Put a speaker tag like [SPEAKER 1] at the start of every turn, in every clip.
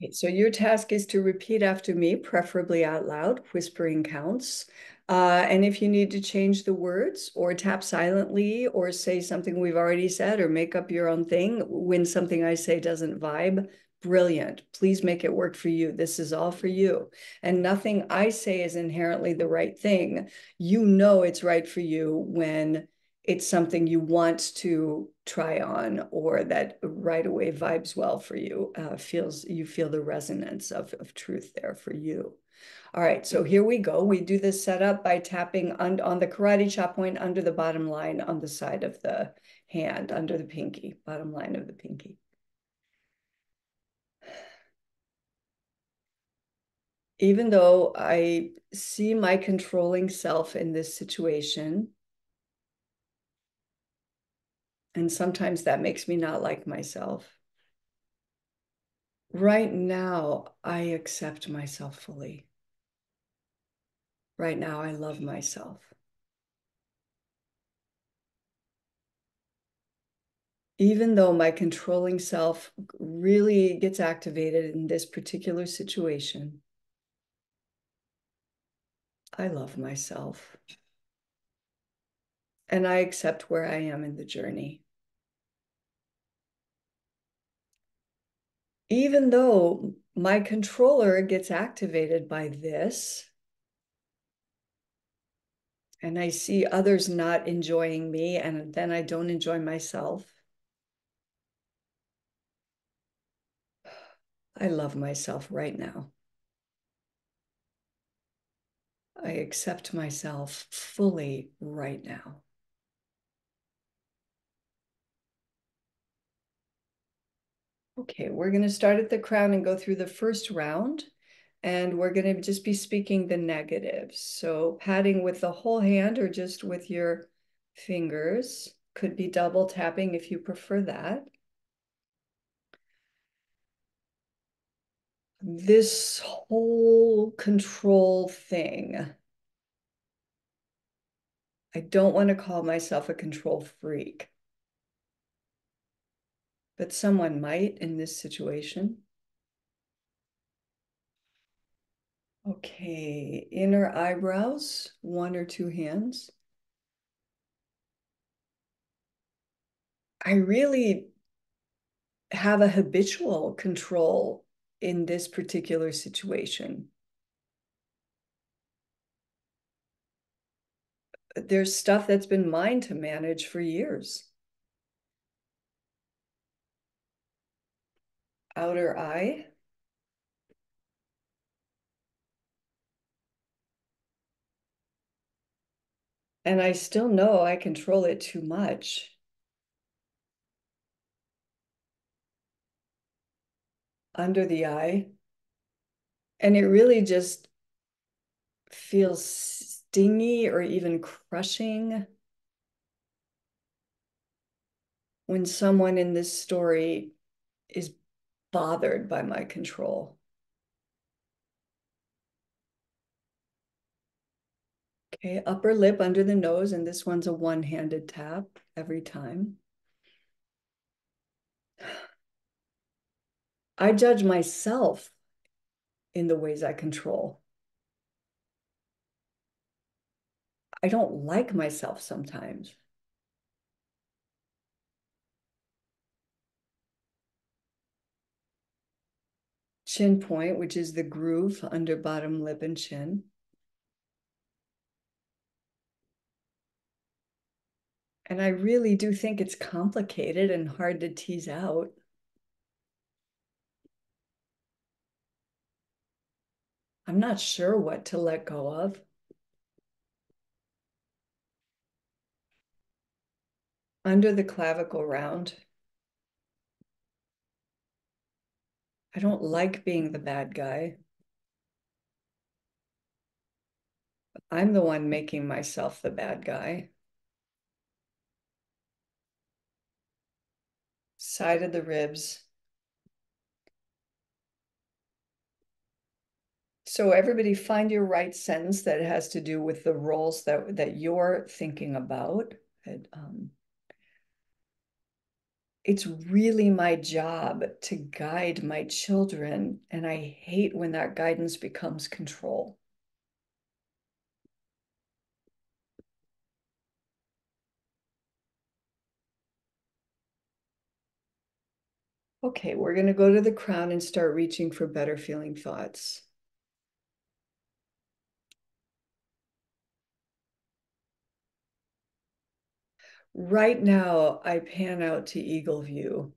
[SPEAKER 1] Okay, so your task is to repeat after me, preferably out loud. Whispering counts. And if you need to change the words or tap silently or say something we've already said or make up your own thing when something I say doesn't vibe, brilliant. Please make it work for you. This is all for you. And nothing I say is inherently the right thing. You know it's right for you when it's something you want to try on or that right away vibes well for you, you feel the resonance of truth there for you. All right, so here we go. We do this setup by tapping on the karate chop point under the bottom line on the side of the hand, under the pinky, bottom line of the pinky. Even though I see my controlling self in this situation, and sometimes that makes me not like myself. Right now, I accept myself fully. Right now, I love myself. Even though my controlling self really gets activated in this particular situation, I love myself. And I accept where I am in the journey. Even though my controller gets activated by this, and I see others not enjoying me, and then I don't enjoy myself, I love myself right now. I accept myself fully right now. Okay, we're going to start at the crown and go through the first round. And we're going to just be speaking the negatives. So patting with the whole hand or just with your fingers. Could be double tapping if you prefer that. This whole control thing, I don't want to call myself a control freak, but someone might in this situation. Okay, inner eyebrows, one or two hands. I really have a habitual control in this particular situation. There's stuff that's been mine to manage for years. Outer eye. And I still know I control it too much. Under the eye. And it really just feels stingy or even crushing when someone in this story is bothered by my control. Okay, upper lip under the nose, and this one's a one-handed tap every time. I judge myself in the ways I control. I don't like myself sometimes. Chin point, which is the groove under bottom lip and chin. And I really do think it's complicated and hard to tease out. I'm not sure what to let go of. Under the clavicle round. I don't like being the bad guy. I'm the one making myself the bad guy. Side of the ribs. So everybody find your right sentence that has to do with the roles that you're thinking about. It's really my job to guide my children, and I hate when that guidance becomes control. Okay, we're going to go to the crown and start reaching for better feeling thoughts. Right now, I pan out to eagle view,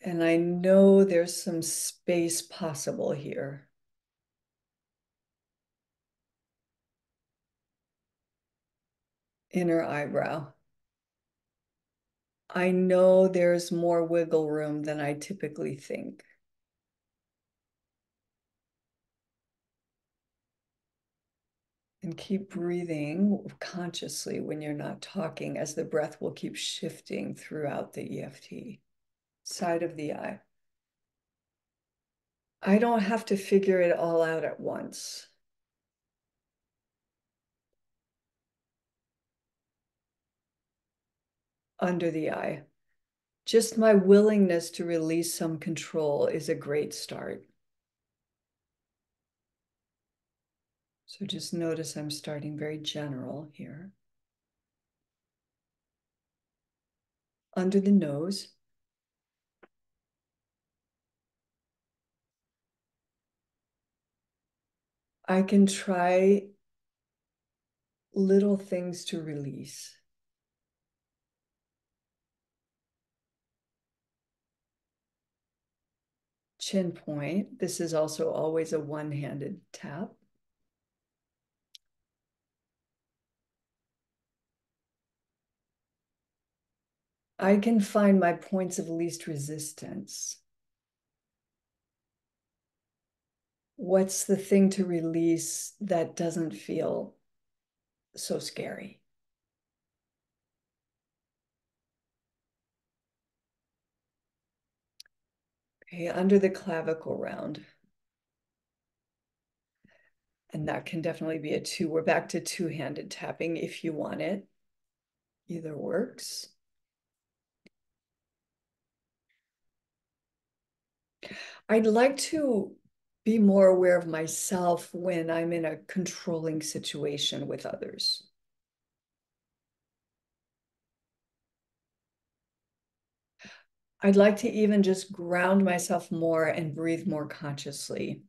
[SPEAKER 1] and I know there's some space possible here. Inner eyebrow. I know there's more wiggle room than I typically think. And keep breathing consciously when you're not talking, as the breath will keep shifting throughout the EFT. Side of the eye. I don't have to figure it all out at once. Under the eye. Just my willingness to release some control is a great start. So just notice I'm starting very general here. Under the nose. I can try little things to release. Chin point. This is also always a one-handed tap. I can find my points of least resistance. What's the thing to release that doesn't feel so scary? Okay, under the clavicle round. And that can definitely be a two. We're back to two-handed tapping if you want it. Either works. I'd like to be more aware of myself when I'm in a controlling situation with others. I'd like to even just ground myself more and breathe more consciously.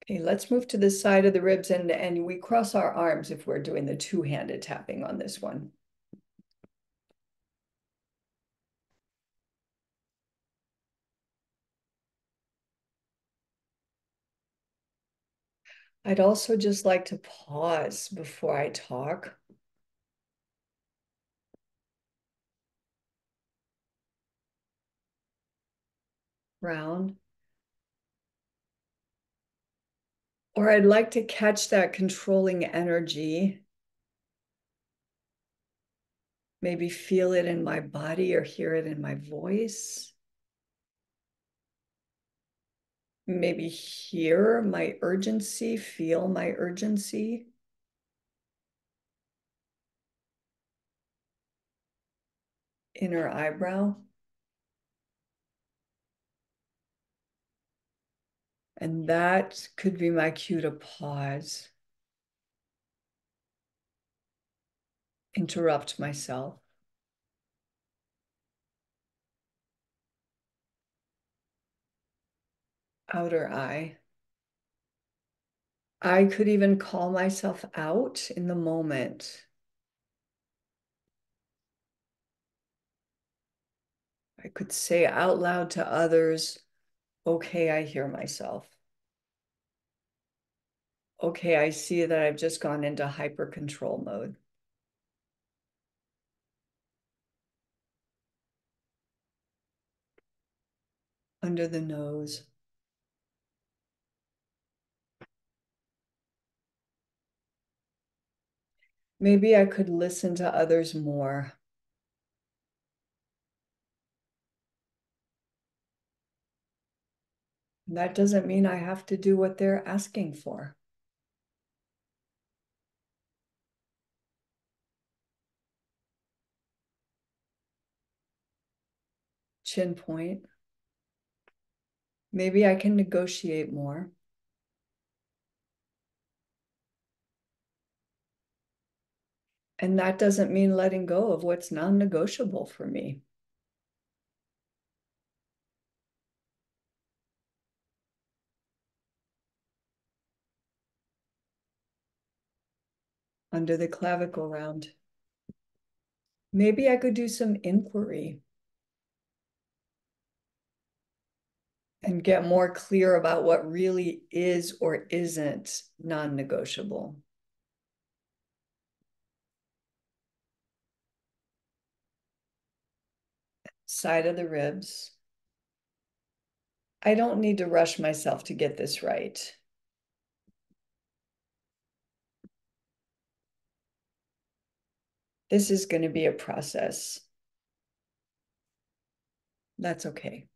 [SPEAKER 1] Okay, let's move to the side of the ribs and we cross our arms if we're doing the two-handed tapping on this one. I'd also just like to pause before I talk. Round. Or I'd like to catch that controlling energy. Maybe feel it in my body or hear it in my voice. Maybe hear my urgency, feel my urgency. Inner eyebrow. And that could be my cue to pause, interrupt myself. Outer eye. I could even call myself out in the moment. I could say out loud to others, okay, I hear myself. Okay, I see that I've just gone into hyper control mode. Under the nose. Maybe I could listen to others more. That doesn't mean I have to do what they're asking for. Chin point. Maybe I can negotiate more. And that doesn't mean letting go of what's non-negotiable for me. Under the clavicle round. Maybe I could do some inquiry and get more clear about what really is or isn't non-negotiable. Side of the ribs. I don't need to rush myself to get this right. This is going to be a process. That's okay.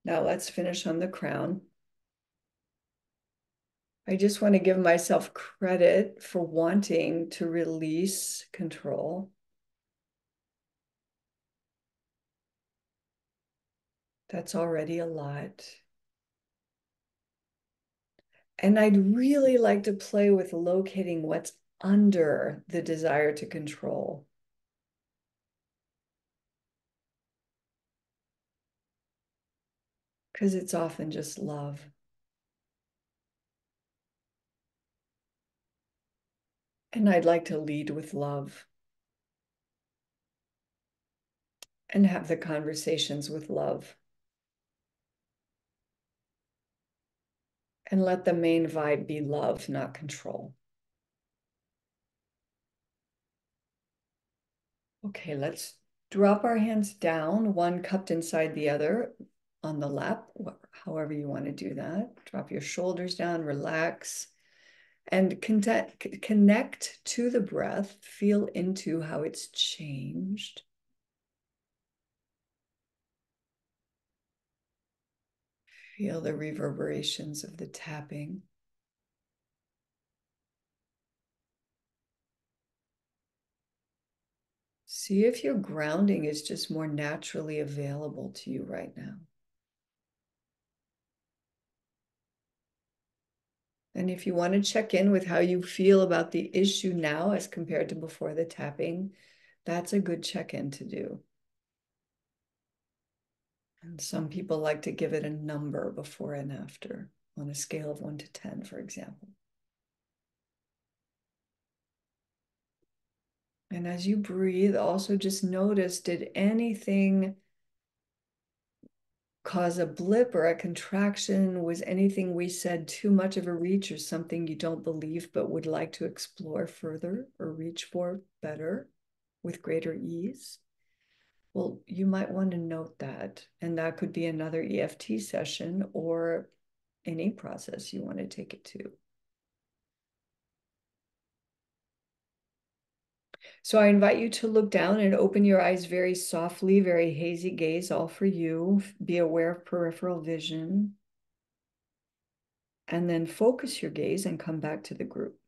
[SPEAKER 1] Now let's finish on the crown. I just want to give myself credit for wanting to release control. That's already a lot. And I'd really like to play with locating what's under the desire to control. Because it's often just love. And I'd like to lead with love and have the conversations with love and let the main vibe be love, not control. Okay, let's drop our hands down, one cupped inside the other on the lap, however you want to do that. Drop your shoulders down, relax, and connect to the breath. Feel into how it's changed. Feel the reverberations of the tapping. See if your grounding is just more naturally available to you right now. And if you want to check in with how you feel about the issue now as compared to before the tapping, that's a good check-in to do. And some people like to give it a number before and after on a scale of 1 to 10, for example. And as you breathe, also just notice, did anything cause a blip or a contraction? Was anything we said too much of a reach or something you don't believe but would like to explore further or reach for better with greater ease? Well, you might want to note that. And that could be another EFT session or any process you want to take it to. So I invite you to look down and open your eyes very softly, very hazy gaze, all for you. Be aware of peripheral vision. And then focus your gaze and come back to the group.